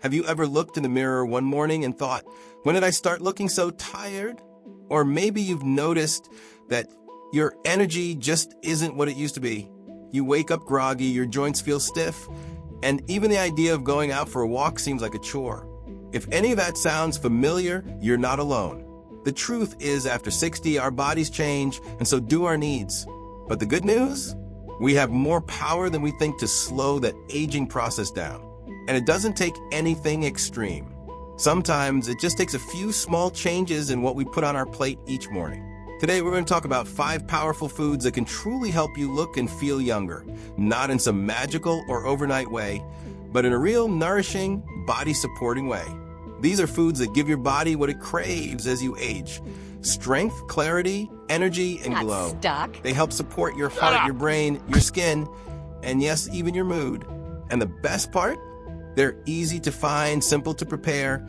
Have you ever looked in the mirror one morning and thought, when did I start looking so tired? Or maybe you've noticed that your energy just isn't what it used to be. You wake up groggy, your joints feel stiff, and even the idea of going out for a walk seems like a chore. If any of that sounds familiar, you're not alone. The truth is, after 60, our bodies change, and so do our needs. But the good news? We have more power than we think to slow that aging process down. And it doesn't take anything extreme. Sometimes it just takes a few small changes in what we put on our plate each morning. Today, we're going to talk about 5 powerful foods that can truly help you look and feel younger, not in some magical or overnight way, but in a real nourishing, body-supporting way. These are foods that give your body what it craves as you age. Strength, clarity, energy, and glow. Stuck. They help support your heart, your brain, your skin, and yes, even your mood. And the best part? They're easy to find, simple to prepare,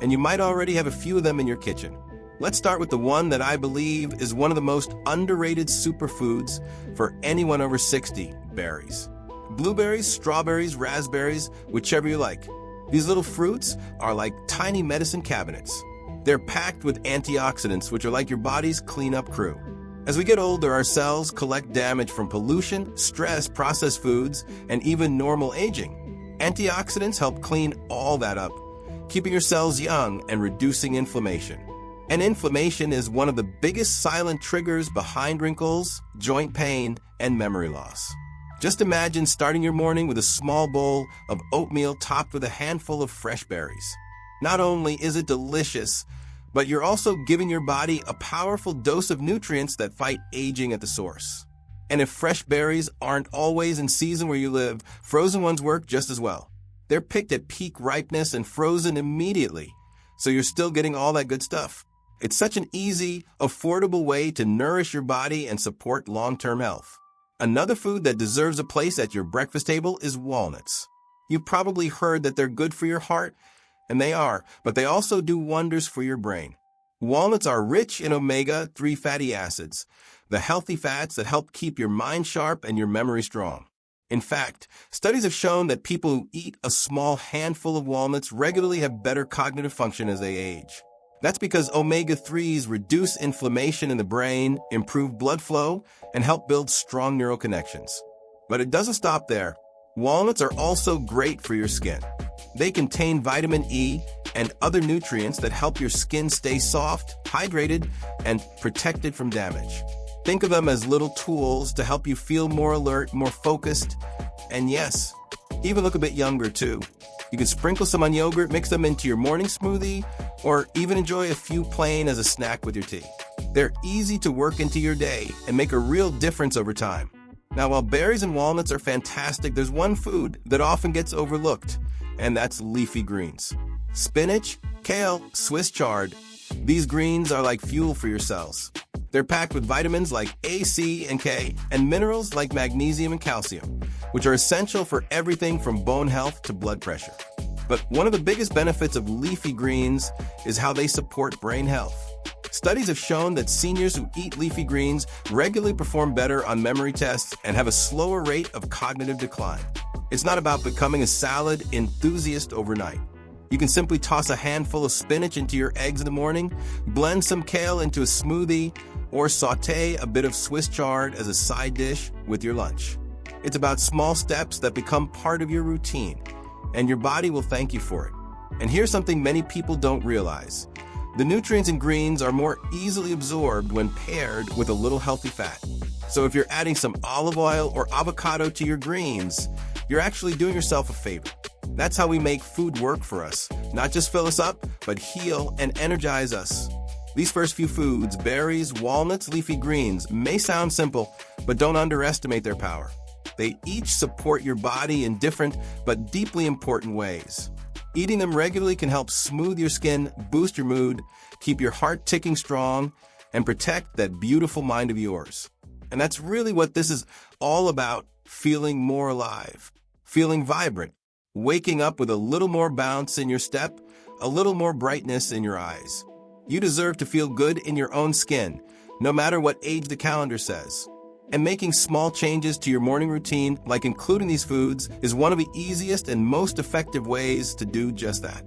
and you might already have a few of them in your kitchen. Let's start with the one that I believe is one of the most underrated superfoods for anyone over 60, berries. Blueberries, strawberries, raspberries, whichever you like. These little fruits are like tiny medicine cabinets. They're packed with antioxidants, which are like your body's cleanup crew. As we get older, our cells collect damage from pollution, stress, processed foods, and even normal aging. Antioxidants help clean all that up, keeping your cells young and reducing inflammation. And inflammation is one of the biggest silent triggers behind wrinkles, joint pain, and memory loss. Just imagine starting your morning with a small bowl of oatmeal topped with a handful of fresh berries. Not only is it delicious, but you're also giving your body a powerful dose of nutrients that fight aging at the source. And if fresh berries aren't always in season where you live, frozen ones work just as well. They're picked at peak ripeness and frozen immediately, so you're still getting all that good stuff. It's such an easy, affordable way to nourish your body and support long-term health. Another food that deserves a place at your breakfast table is walnuts. You've probably heard that they're good for your heart, and they are, but they also do wonders for your brain. Walnuts are rich in omega-3 fatty acids, the healthy fats that help keep your mind sharp and your memory strong. In fact, studies have shown that people who eat a small handful of walnuts regularly have better cognitive function as they age. That's because omega-3s reduce inflammation in the brain, improve blood flow, and help build strong neural connections. But it doesn't stop there. Walnuts are also great for your skin. They contain vitamin E and other nutrients that help your skin stay soft, hydrated, and protected from damage. Think of them as little tools to help you feel more alert, more focused, and yes, even look a bit younger too. You can sprinkle some on yogurt, mix them into your morning smoothie, or even enjoy a few plain as a snack with your tea. They're easy to work into your day and make a real difference over time. Now, while berries and walnuts are fantastic, there's one food that often gets overlooked, and that's leafy greens. Spinach, kale, Swiss chard. These greens are like fuel for your cells. They're packed with vitamins like A, C, and K, and minerals like magnesium and calcium, which are essential for everything from bone health to blood pressure. But one of the biggest benefits of leafy greens is how they support brain health. Studies have shown that seniors who eat leafy greens regularly perform better on memory tests and have a slower rate of cognitive decline. It's not about becoming a salad enthusiast overnight. You can simply toss a handful of spinach into your eggs in the morning, blend some kale into a smoothie, or sauté a bit of Swiss chard as a side dish with your lunch. It's about small steps that become part of your routine, and your body will thank you for it. And here's something many people don't realize. The nutrients in greens are more easily absorbed when paired with a little healthy fat. So if you're adding some olive oil or avocado to your greens, you're actually doing yourself a favor. That's how we make food work for us. Not just fill us up, but heal and energize us. These first few foods, berries, walnuts, leafy greens, may sound simple, but don't underestimate their power. They each support your body in different but deeply important ways. Eating them regularly can help smooth your skin, boost your mood, keep your heart ticking strong, and protect that beautiful mind of yours. And that's really what this is all about, feeling more alive, feeling vibrant, waking up with a little more bounce in your step, a little more brightness in your eyes. You deserve to feel good in your own skin, no matter what age the calendar says. And making small changes to your morning routine, like including these foods, is one of the easiest and most effective ways to do just that.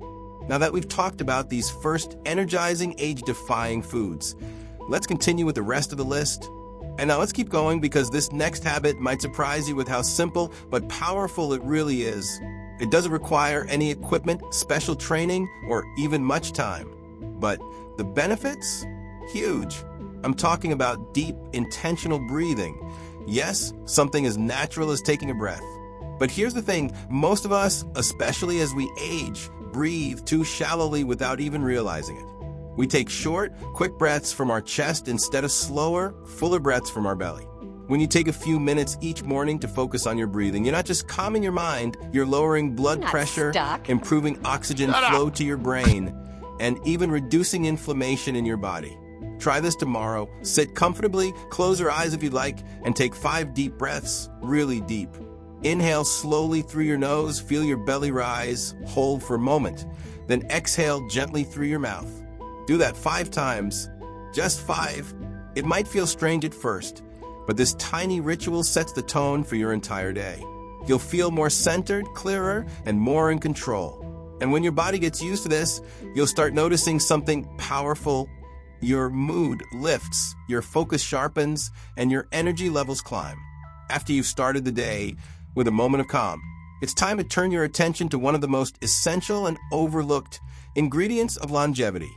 Now that we've talked about these first energizing, age-defying foods, let's continue with the rest of the list. And now let's keep going because this next habit might surprise you with how simple but powerful it really is. It doesn't require any equipment, special training, or even much time. But the benefits? Huge. I'm talking about deep, intentional breathing. Yes, something as natural as taking a breath. But here's the thing, most of us, especially as we age, breathe too shallowly without even realizing it. We take short, quick breaths from our chest instead of slower, fuller breaths from our belly. When you take a few minutes each morning to focus on your breathing, you're not just calming your mind, you're lowering blood pressure, improving oxygen flow to your brain, and even reducing inflammation in your body. Try this tomorrow. Sit comfortably, close your eyes if you'd like, and take 5 deep breaths, really deep. Inhale slowly through your nose, feel your belly rise, hold for a moment. Then exhale gently through your mouth. Do that 5 times, just 5. It might feel strange at first, but this tiny ritual sets the tone for your entire day. You'll feel more centered, clearer, and more in control. And when your body gets used to this, you'll start noticing something powerful. Your mood lifts, your focus sharpens, and your energy levels climb. After you've started the day with a moment of calm, it's time to turn your attention to one of the most essential and overlooked ingredients of longevity: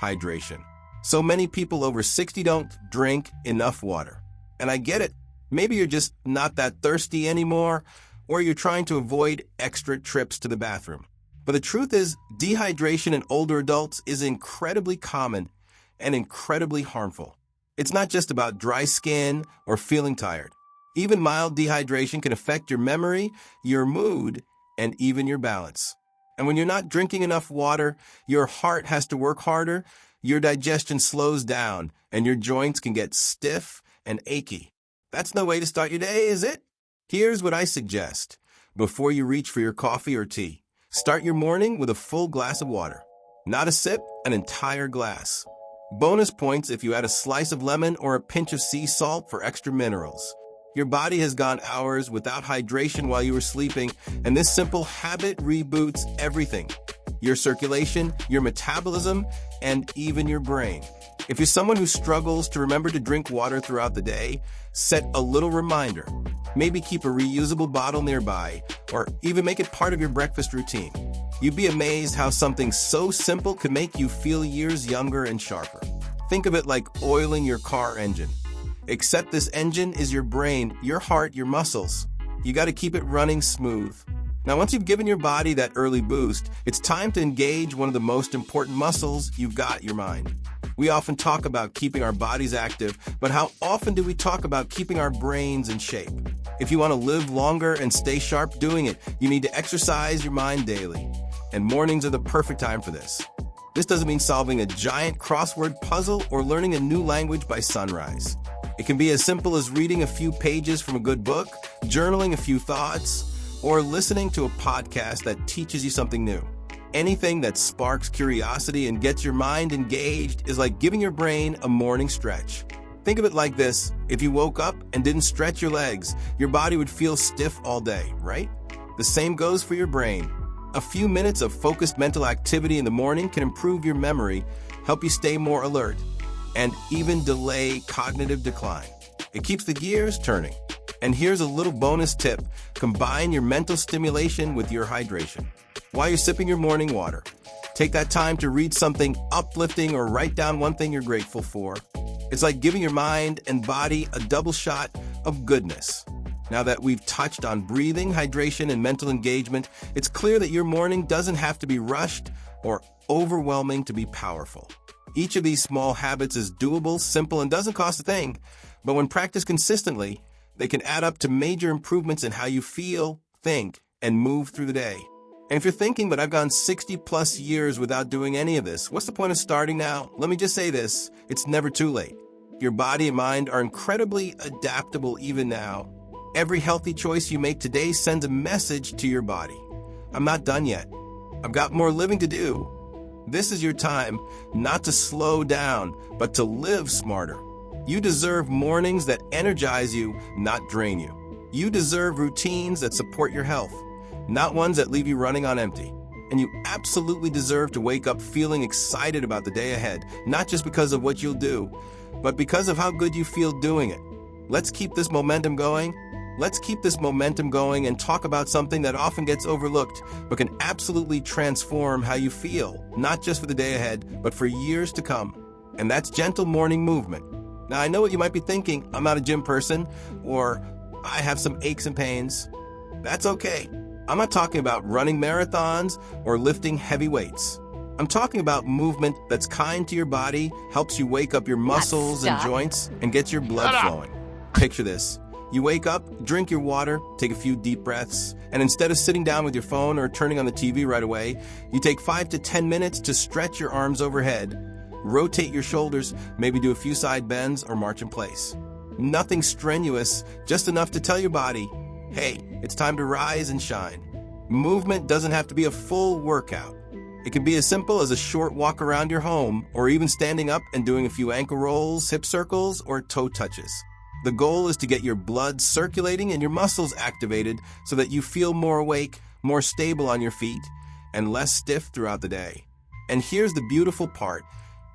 hydration. So many people over 60 don't drink enough water. And I get it. Maybe you're just not that thirsty anymore, or you're trying to avoid extra trips to the bathroom. But the truth is, dehydration in older adults is incredibly common and incredibly harmful. It's not just about dry skin or feeling tired. Even mild dehydration can affect your memory, your mood, and even your balance. And when you're not drinking enough water, your heart has to work harder, your digestion slows down, and your joints can get stiff and achy. That's no way to start your day, is it? Here's what I suggest. Before you reach for your coffee or tea, start your morning with a full glass of water. Not a sip, an entire glass. Bonus points if you add a slice of lemon or a pinch of sea salt for extra minerals. Your body has gone hours without hydration while you were sleeping, and this simple habit reboots everything: your circulation, your metabolism, and even your brain. If you're someone who struggles to remember to drink water throughout the day, set a little reminder. Maybe keep a reusable bottle nearby, or even make it part of your breakfast routine. You'd be amazed how something so simple could make you feel years younger and sharper. Think of it like oiling your car engine. Except this engine is your brain, your heart, your muscles. You got to keep it running smooth. Now, once you've given your body that early boost, it's time to engage one of the most important muscles you've got: your mind. We often talk about keeping our bodies active, but how often do we talk about keeping our brains in shape? If you want to live longer and stay sharp doing it, you need to exercise your mind daily. And mornings are the perfect time for this. This doesn't mean solving a giant crossword puzzle or learning a new language by sunrise. It can be as simple as reading a few pages from a good book, journaling a few thoughts, or listening to a podcast that teaches you something new. Anything that sparks curiosity and gets your mind engaged is like giving your brain a morning stretch. Think of it like this: if you woke up and didn't stretch your legs, your body would feel stiff all day, right? The same goes for your brain. A few minutes of focused mental activity in the morning can improve your memory, help you stay more alert, and even delay cognitive decline. It keeps the gears turning. And here's a little bonus tip: combine your mental stimulation with your hydration. While you're sipping your morning water, take that time to read something uplifting or write down one thing you're grateful for. It's like giving your mind and body a double shot of goodness. Now that we've touched on breathing, hydration, and mental engagement, it's clear that your morning doesn't have to be rushed or overwhelming to be powerful. Each of these small habits is doable, simple, and doesn't cost a thing, but when practiced consistently, they can add up to major improvements in how you feel, think, and move through the day. And if you're thinking, but I've gone 60 plus years without doing any of this, what's the point of starting now? Let me just say this: it's never too late. Your body and mind are incredibly adaptable even now. Every healthy choice you make today sends a message to your body: I'm not done yet. I've got more living to do. This is your time, not to slow down, but to live smarter. You deserve mornings that energize you, not drain you. You deserve routines that support your health, not ones that leave you running on empty. And you absolutely deserve to wake up feeling excited about the day ahead, not just because of what you'll do, but because of how good you feel doing it. Let's keep this momentum going. Let's keep this momentum going and talk about something that often gets overlooked, but can absolutely transform how you feel, not just for the day ahead, but for years to come. And that's gentle morning movement. Now, I know what you might be thinking. I'm not a gym person, or I have some aches and pains. That's okay. I'm not talking about running marathons or lifting heavy weights. I'm talking about movement that's kind to your body, helps you wake up your muscles and joints, and gets your blood flowing. Picture this. You wake up, drink your water, take a few deep breaths, and instead of sitting down with your phone or turning on the TV right away, you take 5 to 10 minutes to stretch your arms overhead, rotate your shoulders, maybe do a few side bends or march in place. Nothing strenuous, just enough to tell your body, hey, it's time to rise and shine. Movement doesn't have to be a full workout. It can be as simple as a short walk around your home, or even standing up and doing a few ankle rolls, hip circles, or toe touches. The goal is to get your blood circulating and your muscles activated so that you feel more awake, more stable on your feet, and less stiff throughout the day. And here's the beautiful part.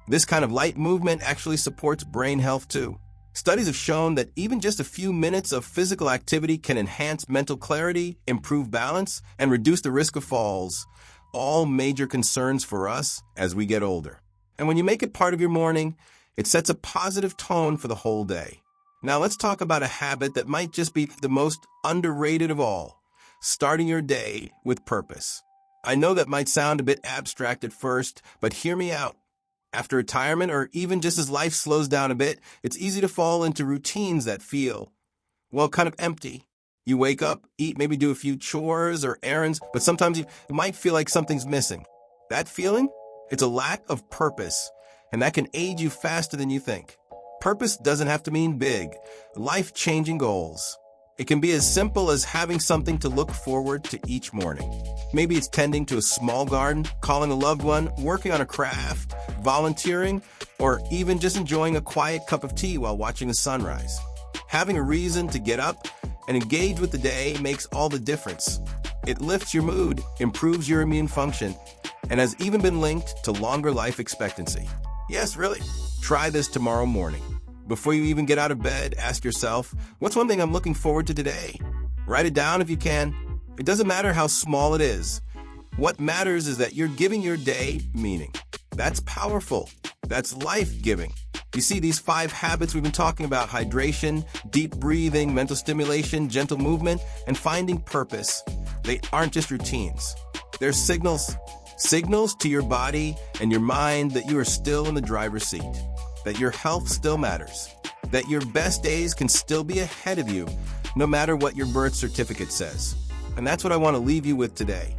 This kind of light movement actually supports brain health too. Studies have shown that even just a few minutes of physical activity can enhance mental clarity, improve balance, and reduce the risk of falls, all major concerns for us as we get older. And when you make it part of your morning, it sets a positive tone for the whole day. Now let's talk about a habit that might just be the most underrated of all, starting your day with purpose. I know that might sound a bit abstract at first, but hear me out. After retirement, or even just as life slows down a bit, it's easy to fall into routines that feel, well, kind of empty. You wake up, eat, maybe do a few chores or errands, but sometimes you might feel like something's missing. That feeling? It's a lack of purpose, and that can age you faster than you think. Purpose doesn't have to mean big, life-changing goals. It can be as simple as having something to look forward to each morning. Maybe it's tending to a small garden, calling a loved one, working on a craft, volunteering, or even just enjoying a quiet cup of tea while watching the sunrise. Having a reason to get up and engage with the day makes all the difference. It lifts your mood, improves your immune function, and has even been linked to longer life expectancy. Yes, really. Try this tomorrow morning. Before you even get out of bed, ask yourself, what's one thing I'm looking forward to today? Write it down if you can. It doesn't matter how small it is. What matters is that you're giving your day meaning. That's powerful. That's life-giving. You see, these 5 habits we've been talking about, hydration, deep breathing, mental stimulation, gentle movement, and finding purpose, they aren't just routines. They're signals to your body and your mind that you are still in the driver's seat, that your health still matters, that your best days can still be ahead of you, no matter what your birth certificate says. And that's what I want to leave you with today.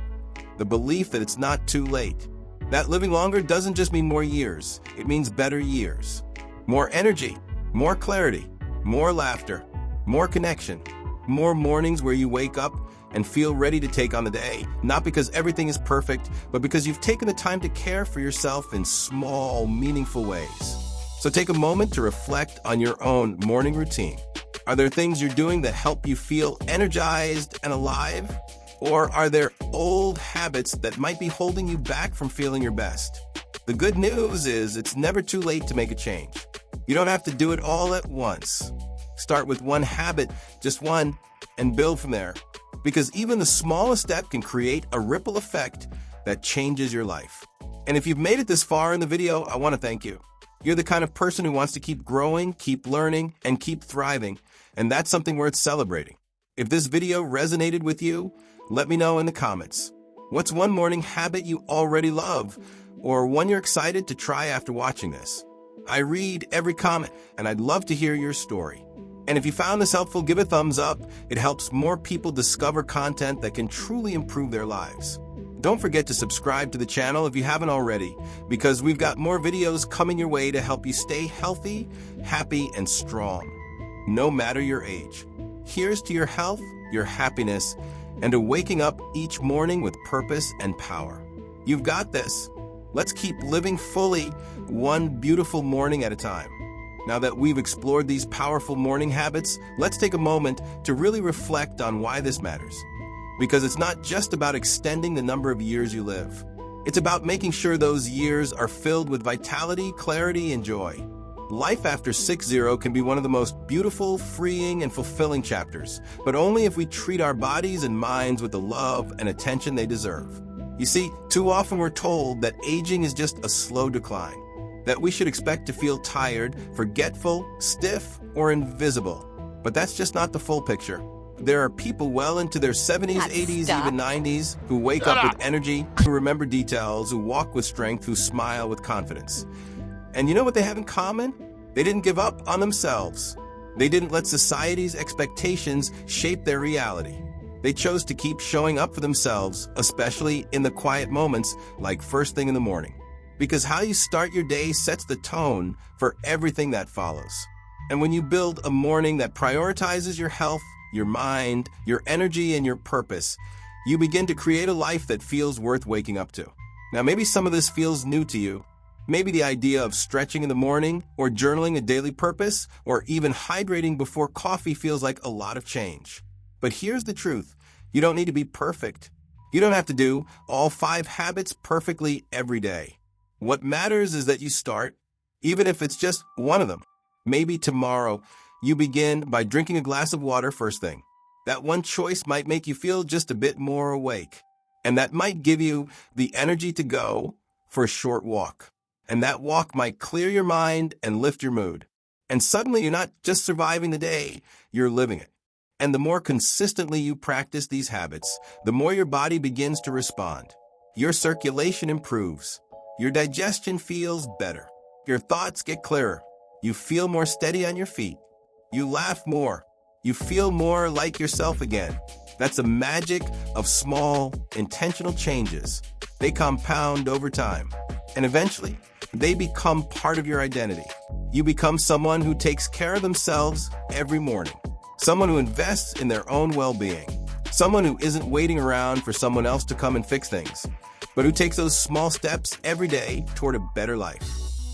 The belief that it's not too late. That living longer doesn't just mean more years, it means better years. More energy, more clarity, more laughter, more connection, more mornings where you wake up and feel ready to take on the day, not because everything is perfect, but because you've taken the time to care for yourself in small, meaningful ways. So take a moment to reflect on your own morning routine. Are there things you're doing that help you feel energized and alive? Or are there old habits that might be holding you back from feeling your best? The good news is it's never too late to make a change. You don't have to do it all at once. Start with one habit, just one, and build from there. Because even the smallest step can create a ripple effect that changes your life. And if you've made it this far in the video, I want to thank you. You're the kind of person who wants to keep growing, keep learning, and keep thriving. And that's something worth celebrating. If this video resonated with you, let me know in the comments. What's one morning habit you already love, or one you're excited to try after watching this? I read every comment, and I'd love to hear your story. And if you found this helpful, give a thumbs up. It helps more people discover content that can truly improve their lives. Don't forget to subscribe to the channel if you haven't already, because we've got more videos coming your way to help you stay healthy, happy, and strong, no matter your age. Here's to your health, your happiness, and to waking up each morning with purpose and power. You've got this. Let's keep living fully, one beautiful morning at a time. Now that we've explored these powerful morning habits, let's take a moment to really reflect on why this matters. Because it's not just about extending the number of years you live. It's about making sure those years are filled with vitality, clarity, and joy. Life after 60 can be one of the most beautiful, freeing, and fulfilling chapters, but only if we treat our bodies and minds with the love and attention they deserve. You see, too often we're told that aging is just a slow decline, that we should expect to feel tired, forgetful, stiff, or invisible. But that's just not the full picture. There are people well into their 70s, 80s, even 90s who wake up with energy, who remember details, who walk with strength, who smile with confidence. And you know what they have in common? They didn't give up on themselves. They didn't let society's expectations shape their reality. They chose to keep showing up for themselves, especially in the quiet moments like first thing in the morning. Because how you start your day sets the tone for everything that follows. And when you build a morning that prioritizes your health, your mind, your energy, and your purpose, you begin to create a life that feels worth waking up to. Now, maybe some of this feels new to you. Maybe the idea of stretching in the morning, or journaling a daily purpose, or even hydrating before coffee feels like a lot of change. But here's the truth. You don't need to be perfect. You don't have to do all 5 habits perfectly every day. What matters is that you start, even if it's just one of them. Maybe tomorrow, you begin by drinking a glass of water first thing. That one choice might make you feel just a bit more awake. And that might give you the energy to go for a short walk. And that walk might clear your mind and lift your mood. And suddenly you're not just surviving the day, you're living it. And the more consistently you practice these habits, the more your body begins to respond. Your circulation improves. Your digestion feels better. Your thoughts get clearer. You feel more steady on your feet. You laugh more. You feel more like yourself again. That's the magic of small, intentional changes. They compound over time. And eventually, they become part of your identity. You become someone who takes care of themselves every morning. Someone who invests in their own well-being. Someone who isn't waiting around for someone else to come and fix things, but who takes those small steps every day toward a better life.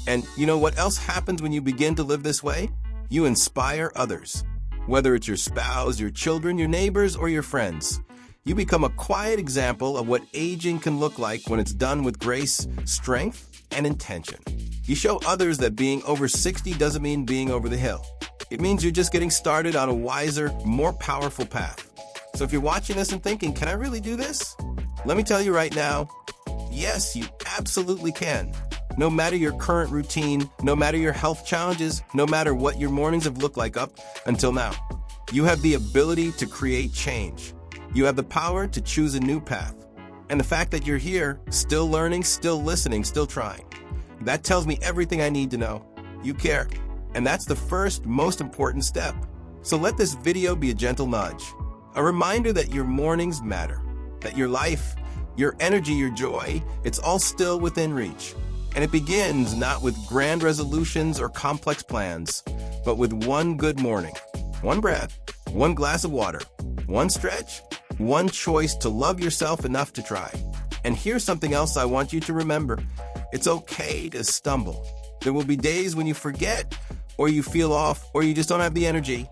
And you know what else happens when you begin to live this way? You inspire others. Whether it's your spouse, your children, your neighbors, or your friends, you become a quiet example of what aging can look like when it's done with grace, strength, and intention. You show others that being over 60 doesn't mean being over the hill. It means you're just getting started on a wiser, more powerful path. So if you're watching this and thinking, can I really do this? Let me tell you right now, yes, you absolutely can. No matter your current routine, no matter your health challenges, no matter what your mornings have looked like up until now, you have the ability to create change. You have the power to choose a new path. And the fact that you're here, still learning, still listening, still trying, that tells me everything I need to know. You care. And that's the first, most important step. So let this video be a gentle nudge. A reminder that your mornings matter. That your life, your energy, your joy, it's all still within reach. And it begins not with grand resolutions or complex plans, but with one good morning, one breath, one glass of water, one stretch, one choice to love yourself enough to try. And here's something else I want you to remember. It's okay to stumble. There will be days when you forget, or you feel off, or you just don't have the energy.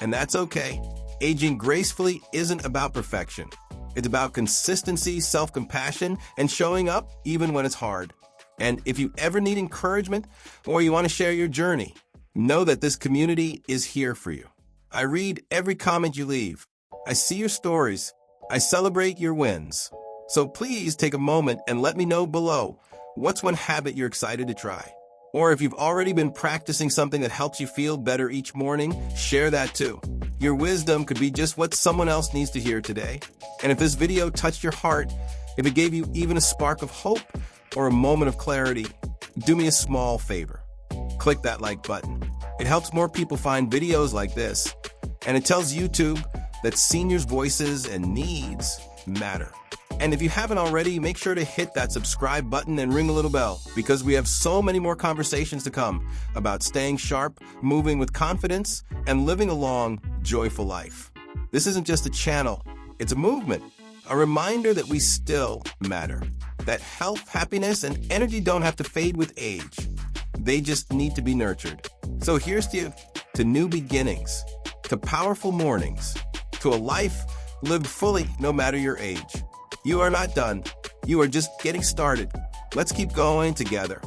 And that's okay. Aging gracefully isn't about perfection. It's about consistency, self-compassion, and showing up even when it's hard. And if you ever need encouragement, or you want to share your journey, know that this community is here for you. I read every comment you leave. I see your stories. I celebrate your wins. So please take a moment and let me know below, what's one habit you're excited to try? Or if you've already been practicing something that helps you feel better each morning, share that too. Your wisdom could be just what someone else needs to hear today. And if this video touched your heart, if it gave you even a spark of hope or a moment of clarity, do me a small favor. Click that like button. It helps more people find videos like this, and it tells YouTube that seniors' voices and needs matter. And if you haven't already, make sure to hit that subscribe button and ring the little bell, because we have so many more conversations to come about staying sharp, moving with confidence, and living a long, joyful life. This isn't just a channel, it's a movement, a reminder that we still matter, that health, happiness, and energy don't have to fade with age. They just need to be nurtured. So here's to new beginnings, to powerful mornings, to a life lived fully no matter your age. You are not done. You are just getting started. Let's keep going together.